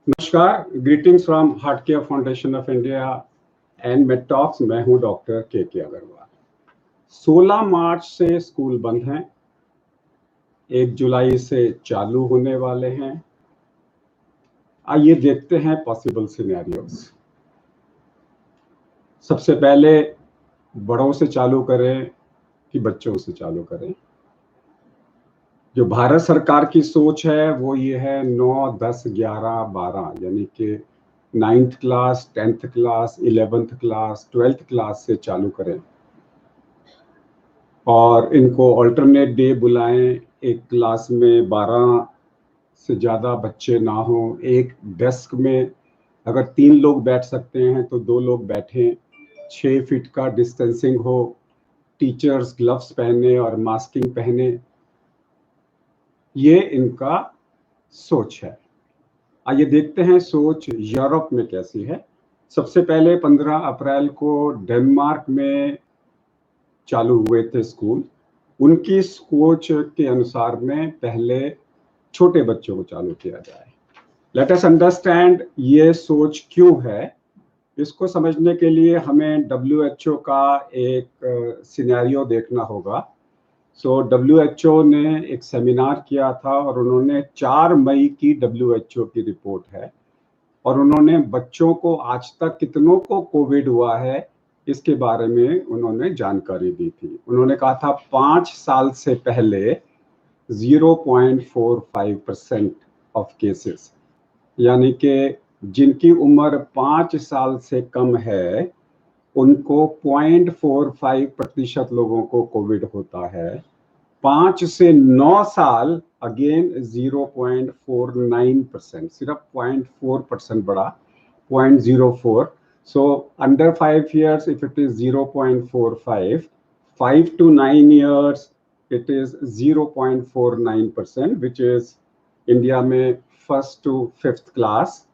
नमस्कार, greetings from heart care foundation of India and made talks. मैं हूं doctor के अग्रवाल। 16 मार्च से स्कूल बंद हैं, 1 जुलाई से चालू होने वाले हैं। आइए देखते हैं पॉसिबल सिनेरियोस। सबसे पहले बड़ों से चालू करें कि बच्चों से चालू करें। जो भारत सरकार की सोच है वो ये है 9, 10, 11, 12 यानी कि 9th class, 10th class, 11th class, 12th class से चालू करें और इनको अल्टरनेट डे बुलाएं। एक क्लास में 12 से ज़्यादा बच्चे ना हो। एक डेस्क में अगर 3 लोग बैठ सकते हैं तो 2 लोग बैठें। 6 फीट का डिस्टेंसिंग हो। टीचर्स ग्लव्स पहने और मास्किंग पहने। ये इनका सोच है। आइए देखते हैं सोच यूरोप में कैसी है। सबसे पहले 15 अप्रैल को डेनमार्क में चालू हुए थे स्कूल। उनकी सोच के अनुसार में पहले छोटे बच्चों को चालू किया जाए। लेट अस अंडरस्टैंड ये सोच क्यों है। इसको समझने के लिए हमें WHO का एक सिनेरियो देखना होगा। WHO ने एक सेमिनार किया था और उन्होंने 4 मई की WHO की रिपोर्ट है और उन्होंने बच्चों को आज तक कितनों को कोविड हुआ है इसके बारे में उन्होंने जानकारी दी थी। उन्होंने कहा था 5 साल से पहले 0.45% ऑफ केसेस, यानी कि जिनकी उम्र 5 साल से कम है उनको 0.45% लोगों को कोविड होता है। 5 से 9 साल अगेन 0.49%, सिर्फ 0.4% बढ़ा, 0.04। So under 5 years if it is 0.45, 5 to 9 years it is 0.49%, which is India में 1st to 5th क्लास,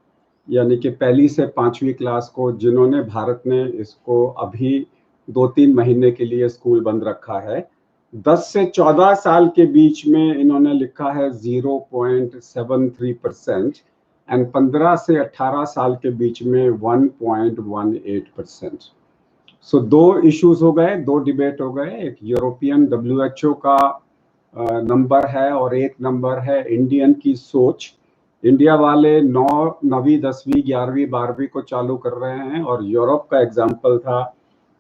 यानी कि पहली से 5वीं क्लास को, जिन्होंने भारत ने इसको अभी 2-3 महीने के लिए स्कूल बंद रखा है। 10 से 14 साल के बीच में इन्होंने लिखा है 0.73% एंड 15 से 18 साल के बीच में 1.18%। सो 2 इश्यूज हो गए, 2 डिबेट हो गए। एक यूरोपियन WHO का नंबर है और एक नंबर है इंडियन की सोच। इंडिया वाले 9वीं, 10वीं, 11वीं, 12वीं को चालू कर रहे हैं और यूरोप का एग्जाम्पल था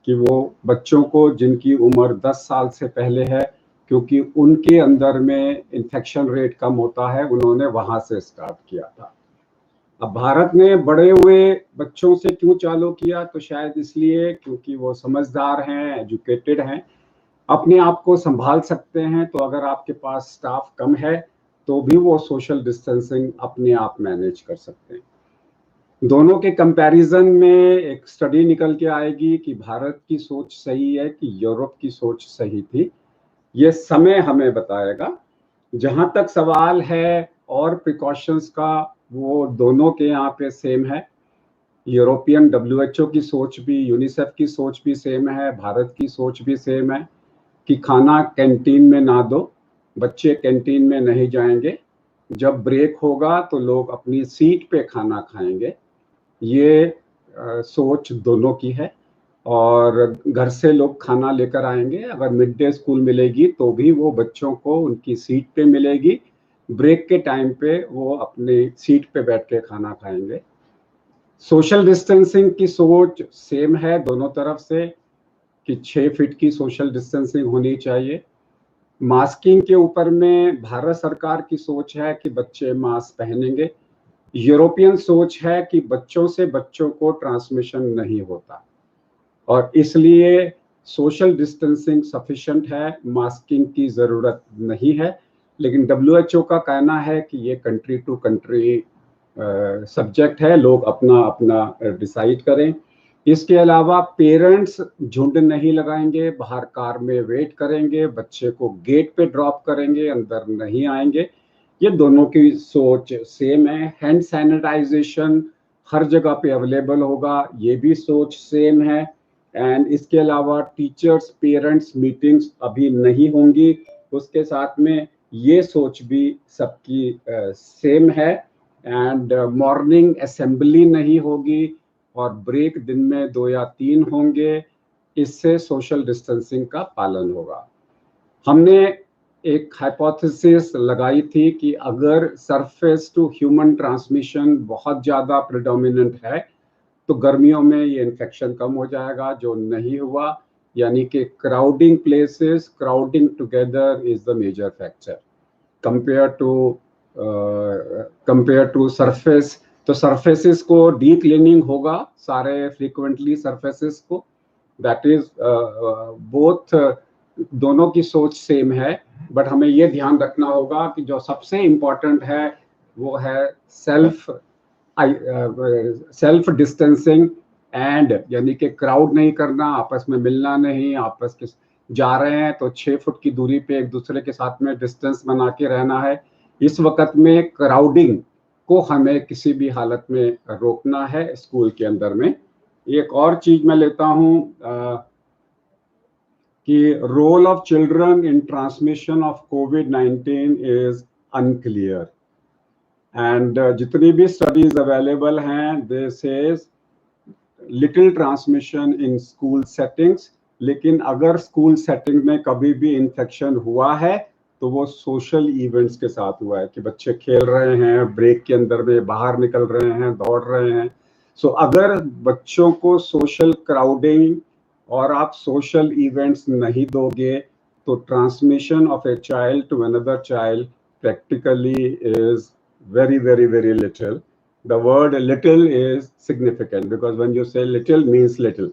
कि वो बच्चों को जिनकी उम्र 10 साल से पहले है, क्योंकि उनके अंदर में इन्फेक्शन रेट कम होता है, उन्होंने वहां से स्टार्ट किया था। अब भारत ने बड़े हुए बच्चों से क्यों चालू किया? तो शायद इसलिए क्योंकि वो समझदार हैं, एजुकेटेड हैं, अपने आप को संभाल सकते हैं। तो अगर आपके पास स्टाफ कम है तो भी वो सोशल डिस्टेंसिंग अपने आप मैनेज कर सकते हैं। दोनों के कंपैरिजन में एक स्टडी निकल के आएगी कि भारत की सोच सही है कि यूरोप की सोच सही थी। ये समय हमें बताएगा। जहां तक सवाल है और प्रिकॉशंस का, वो दोनों के यहाँ पे सेम है। यूरोपियन WHO की सोच भी, यूनिसेफ की सोच भी सेम है, भारत की सोच भी सेम है कि खाना कैंटीन में ना दो, बच्चे कैंटीन में नहीं जाएंगे। जब ब्रेक होगा तो लोग अपनी सीट पे खाना खाएंगे। ये सोच दोनों की है और घर से लोग खाना लेकर आएंगे। अगर मिड डे स्कूल मिलेगी तो भी वो बच्चों को उनकी सीट पे मिलेगी। ब्रेक के टाइम पे वो अपनी सीट पे बैठ के खाना खाएंगे। सोशल डिस्टेंसिंग की सोच सेम है दोनों तरफ से कि 6 फीट की सोशल डिस्टेंसिंग होनी चाहिए। मास्किंग के ऊपर में भारत सरकार की सोच है कि बच्चे मास्क पहनेंगे। यूरोपियन सोच है कि बच्चों से बच्चों को ट्रांसमिशन नहीं होता और इसलिए सोशल डिस्टेंसिंग सफिशिएंट है, मास्किंग की ज़रूरत नहीं है। लेकिन WHO का कहना है कि ये कंट्री टू कंट्री सब्जेक्ट है, लोग अपना अपना डिसाइड करें। इसके अलावा पेरेंट्स झुंड नहीं लगाएंगे, बाहर कार में वेट करेंगे, बच्चे को गेट पे ड्रॉप करेंगे, अंदर नहीं आएंगे। ये दोनों की सोच सेम है। हैंड सैनिटाइजेशन हर जगह पे अवेलेबल होगा, ये भी सोच सेम है। एंड इसके अलावा टीचर्स पेरेंट्स मीटिंग्स अभी नहीं होंगी, उसके साथ में ये सोच भी सबकी सेम है। एंड मॉर्निंग असेंबली नहीं होगी और ब्रेक दिन में 2 या 3 होंगे। इससे सोशल डिस्टेंसिंग का पालन होगा। हमने एक हाइपोथेसिस लगाई थी कि अगर सरफेस टू ह्यूमन ट्रांसमिशन बहुत ज़्यादा प्रिडोमिनेंट है तो गर्मियों में ये इन्फेक्शन कम हो जाएगा, जो नहीं हुआ। यानी कि crowding places, crowding together is the major factor compare to surface. तो सरफेसेस को डी क्लीनिंग होगा, सारे फ्रीक्वेंटली सरफेसेस को। दैट इज बोथ, दोनों की सोच सेम है, बट हमें ये ध्यान रखना होगा कि जो सबसे इम्पोर्टेंट है वो है सेल्फ डिस्टेंसिंग एंड, यानी कि क्राउड नहीं करना, आपस में मिलना नहीं, आपस के जा रहे हैं तो 6 फुट की दूरी पे एक दूसरे के साथ में डिस्टेंस बना के रहना है। इस वक्त में क्राउडिंग को हमें किसी भी हालत में रोकना है स्कूल के अंदर में। एक और चीज मैं लेता हूं कि role of children in transmission of कोविड-19 इज अनक्लियर एंड जितनी भी स्टडीज अवेलेबल हैं they says little transmission in school settings, लेकिन अगर स्कूल सेटिंग में कभी भी इन्फेक्शन हुआ है तो वो सोशल इवेंट्स के साथ हुआ है कि बच्चे खेल रहे हैं, ब्रेक के अंदर में बाहर निकल रहे हैं, दौड़ रहे हैं। सो अगर बच्चों को सोशल क्राउडिंग और आप सोशल इवेंट्स नहीं दोगे तो transmission of a child to another child practically is very, very, very little. The word little is significant because when you say little means little.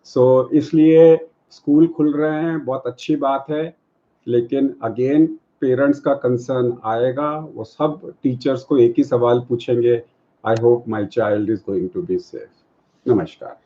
So इसलिए स्कूल खुल रहे हैं, बहुत अच्छी बात है, लेकिन अगेन पेरेंट्स का कंसर्न आएगा। वो सब टीचर्स को एक ही सवाल पूछेंगे, I hope my child is going to be safe. नमस्कार।